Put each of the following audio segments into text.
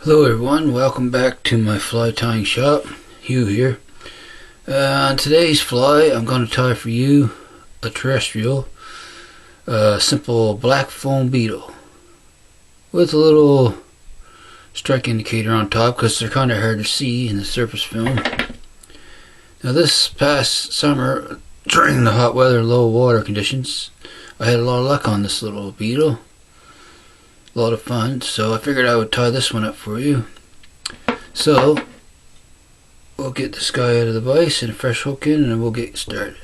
Hello everyone, welcome back to my fly tying shop. Hugh here. On today's fly I'm going to tie for you a terrestrial, simple black foam beetle with a little strike indicator on top because they're kind of hard to see in the surface film. Now this past summer during the hot weather, low water conditions, I had a lot of luck on this little beetle. A lot of fun, so I figured I would tie this one up for you. So we'll get this guy out of the vise and a fresh hook in, and then we'll get started.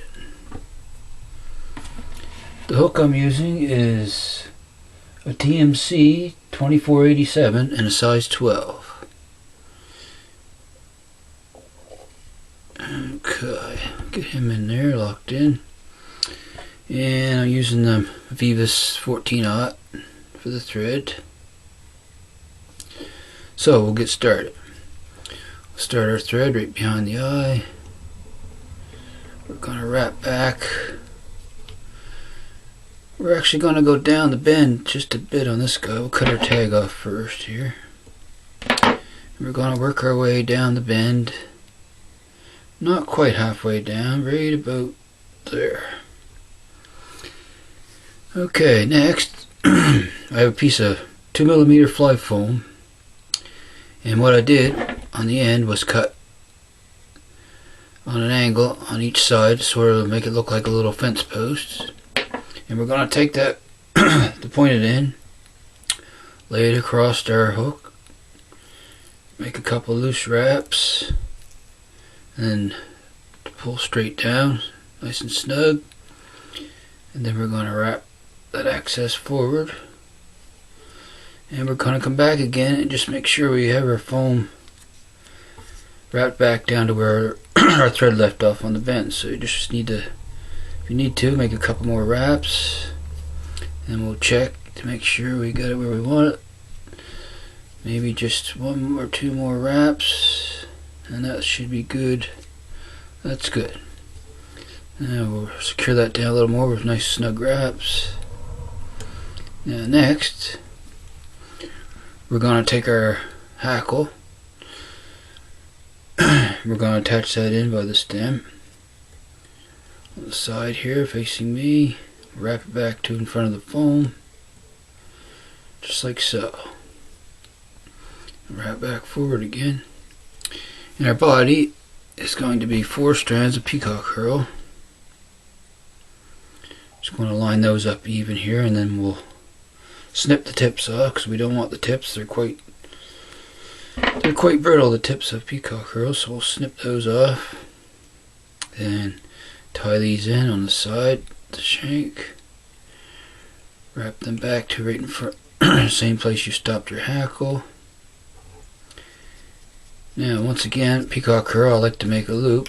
The hook I'm using is a TMC 2487 and a size 12. Okay, get him in there, locked in. And I'm using the Vivus 14-aught for the thread. So we'll get started. We'll start our thread right behind the eye. We're going to wrap back. We're actually going to go down the bend just a bit on this guy. We'll cut our tag off first here. And we're going to work our way down the bend. Not quite halfway down, right about there. Okay, next I have a piece of 2mm fly foam, and what I did on the end was cut on an angle on each side, sort of make it look like a little fence post. And we're going to take that, the pointed end, lay it across our hook, make a couple loose wraps, and then pull straight down, nice and snug, and then we're going to wrap that access forward, and we're going to come back again and just make sure we have our foam wrapped back down to where our thread left off on the bend. So you just need to, if you need to, make a couple more wraps, and we'll check to make sure we got it where we want it. Maybe just one or two more wraps, and that should be good. That's good. Now we'll secure that down a little more with nice snug wraps. Now next, we're going to take our hackle. We're going to attach that in by the stem on the side here facing me. Wrap it back to in front of the foam, just like so. Wrap back forward again. And our body is going to be 4 strands of peacock herl. Just going to line those up even here, and then we'll snip the tips off because we don't want the tips. They're quite brittle, the tips of peacock herl, so we'll snip those off and tie these in on the side, the shank. Wrap them back to right in front, same place you stopped your hackle. Now once again, peacock herl, I like to make a loop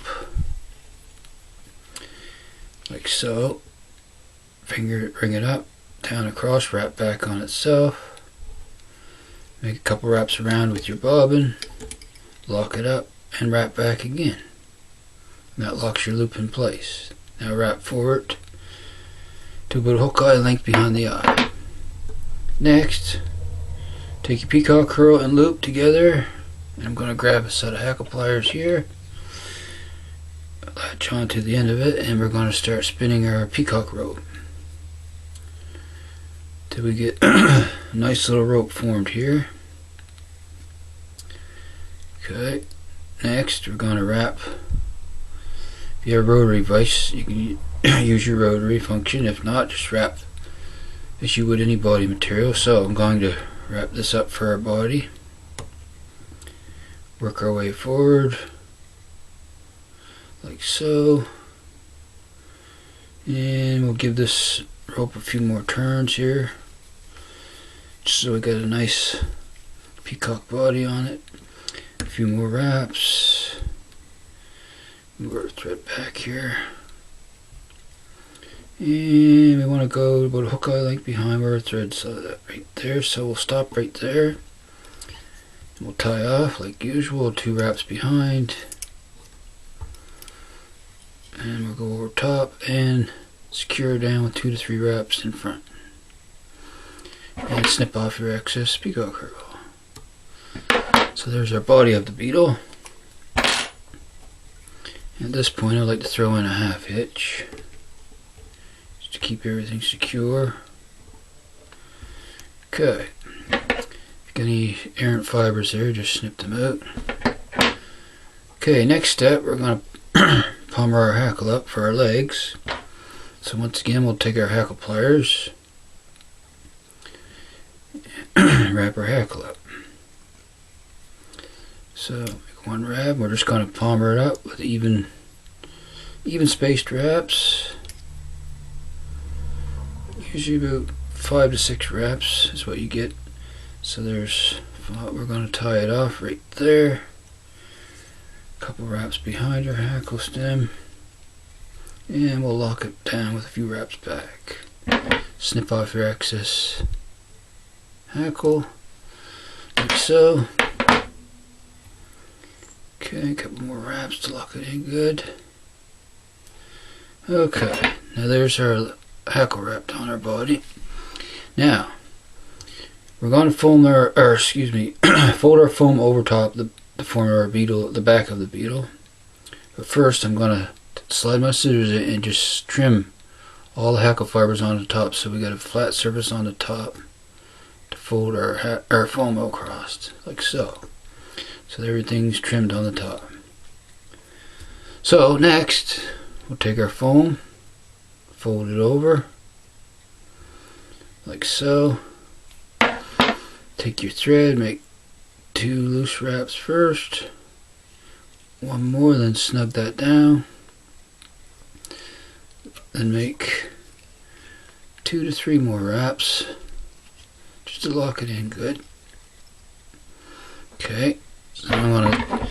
like so. Bring it up, down across, wrap back on itself. Make a couple wraps around with your bobbin, lock it up, and wrap back again. And that locks your loop in place. Now wrap forward to about hook eye length behind the eye. Next, take your peacock herl and loop together, and I'm going to grab a set of hackle pliers here, latch onto the end of it, and we're going to start spinning our peacock rope till we get a nice little rope formed here. Okay, next we're going to wrap. If you have a rotary vise, you can use your rotary function. If not, just wrap as you would any body material. So I'm going to wrap this up for our body. Work our way forward like so, and we'll give this rope a few more turns here, just so we got a nice peacock body on it. A few more wraps. Move our thread back here, and we want to go about a hook eye length behind where our thread's right there. So we'll stop right there, and we'll tie off like usual, 2 wraps behind, and we'll go over top and secure down with 2 to 3 wraps in front, and snip off your excess peacock herl. So there's our body of the beetle. At this point I'd like to throw in a half hitch just to keep everything secure. Okay, if you got any errant fibers there, just snip them out. Okay, next step, we're going to palmer our hackle up for our legs. So once again, we'll take our hackle pliers, wrap our hackle up. So make one wrap. We're just going to palmer it up with even spaced wraps. Usually about 5 to 6 wraps is what you get. So there's, we're going to tie it off right there. A couple wraps behind our hackle stem. And we'll lock it down with a few wraps back. Snip off your excess hackle, like so. Okay, a couple more wraps to lock it in good. Okay, now there's our hackle wrapped on our body. Now, we're going to fold our foam over top the form of our beetle, the back of the beetle. But first, I'm going to slide my scissors in and just trim all the hackle fibers on the top, so we got a flat surface on the top to fold our foam across, like so. So everything's trimmed on the top. So next, we'll take our foam, fold it over, like so. Take your thread, make 2 loose wraps first, one more, then snug that down. Then make 2 to 3 more wraps just to lock it in good. Okay, so I'm going to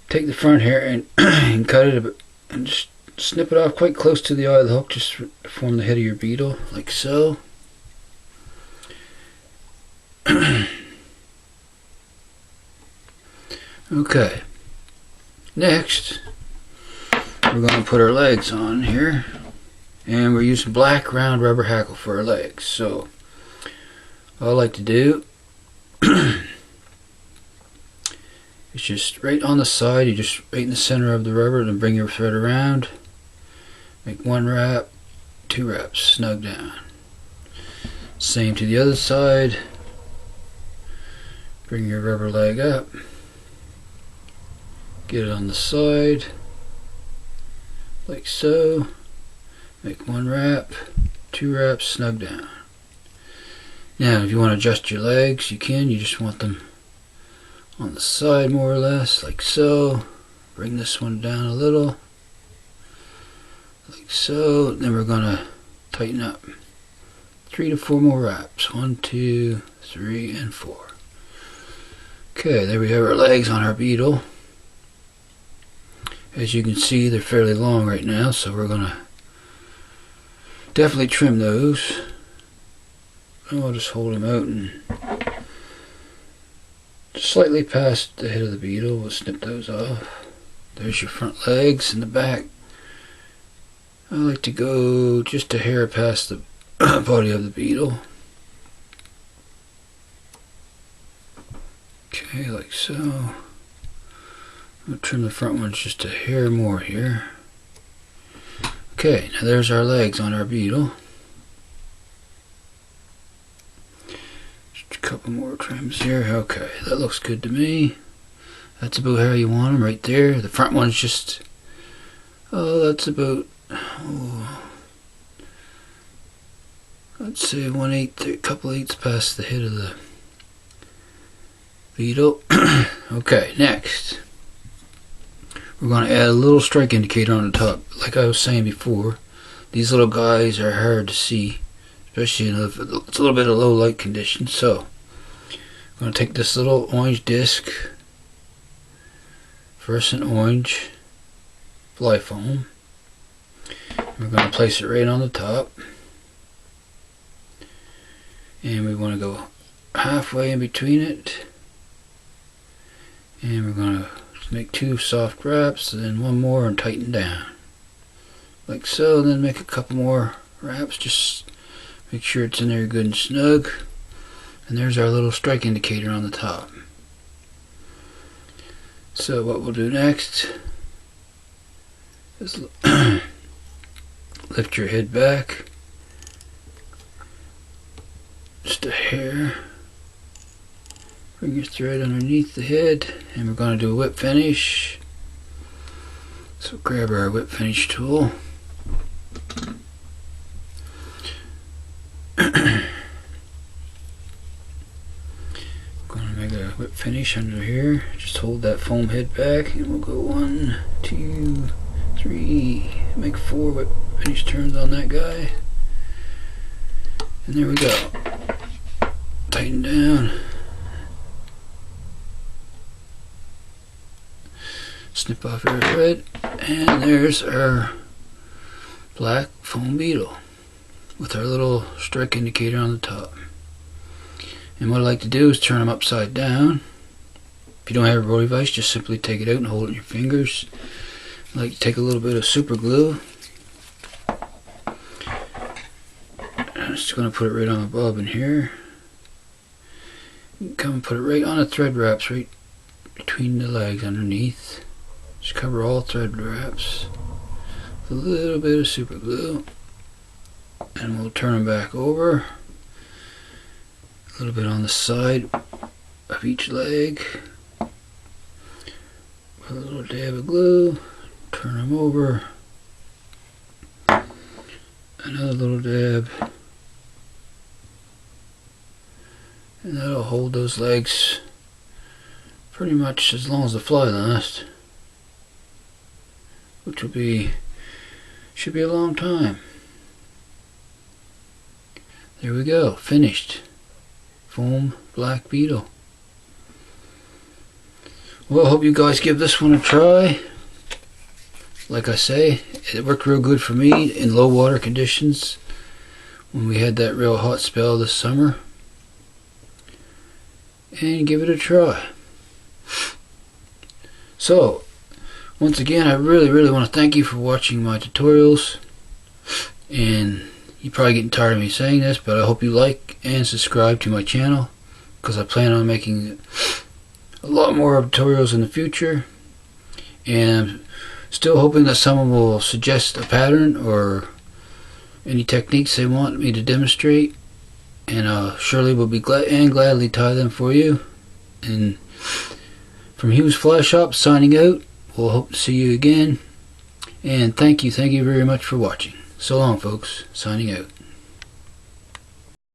take the front here and, and cut it a bit and just snip it off quite close to the eye of the hook, just to form the head of your beetle, like so. Okay, next we're going to put our legs on here. And we're using black round rubber hackle for our legs. So all I like to do is just right on the side, you just right in the center of the rubber, and bring your thread around. Make 1 wrap, 2 wraps, snug down. Same to the other side. Bring your rubber leg up. Get it on the side, like so. Make 1 wrap, 2 wraps, snug down. Now if you want to adjust your legs, you can. You just want them on the side more or less, like so. Bring this one down a little, like so. Then we're going to tighten up. 3 to 4 more wraps. 1, 2, 3, and 4. Okay, there we have our legs on our beetle. As you can see, they're fairly long right now, so we're going to definitely trim those. I'll just hold them out and just slightly past the head of the beetle. We'll snip those off. There's your front legs and the back. I like to go just a hair past the body of the beetle. Okay, like so. I'll trim the front ones just a hair more here. Okay, now there's our legs on our beetle. Just a couple more trims here. Okay, that looks good to me. That's about how you want them right there. The front one's just, that's about, I'd say 1/8, a couple eighths past the head of the beetle. Okay, next. We're going to add a little strike indicator on the top. Like I was saying before, these little guys are hard to see, especially if it's a little bit of low light conditions. So I'm going to take this little orange disc, fluorescent orange fly foam. We're going to place it right on the top, and we want to go halfway in between it, and we're going to make 2 soft wraps, and then 1 more and tighten down, like so. And then make a couple more wraps, just make sure it's in there good and snug. And there's our little strike indicator on the top. So what we'll do next is lift your head back just a hair, bring your thread underneath the head, and we're going to do a whip finish. So grab our whip finish tool. Going to make a whip finish under here. Just hold that foam head back and we'll go 1, 2, 3, make 4 whip finish turns on that guy. And there we go. Tighten down. Snip off your thread, and there's our black foam beetle with our little strike indicator on the top. And what I like to do is turn them upside down. If you don't have a rotary vise, just simply take it out and hold it in your fingers. I like to take a little bit of super glue. I'm just going to put it right on the bobbin here. Come and put it right on the thread wraps, right between the legs underneath. Just cover all thread wraps with a little bit of super glue, and we'll turn them back over. A little bit on the side of each leg. Put a little dab of glue, turn them over. Another little dab. And that'll hold those legs pretty much as long as the fly lasts, which will be, should be a long time. There we go, finished. Foam black beetle. Well, I hope you guys give this one a try. Like I say, it worked real good for me in low water conditions when we had that real hot spell this summer. And give it a try. So, once again, I really want to thank you for watching my tutorials. And you're probably getting tired of me saying this, but I hope you like and subscribe to my channel, because I plan on making a lot more tutorials in the future. And I'm still hoping that someone will suggest a pattern or any techniques they want me to demonstrate, and surely will be glad and gladly tie them for you. And from Hugh's Fly Shop, signing out. We'll hope to see you again, and thank you very much for watching. So long, folks. Signing out.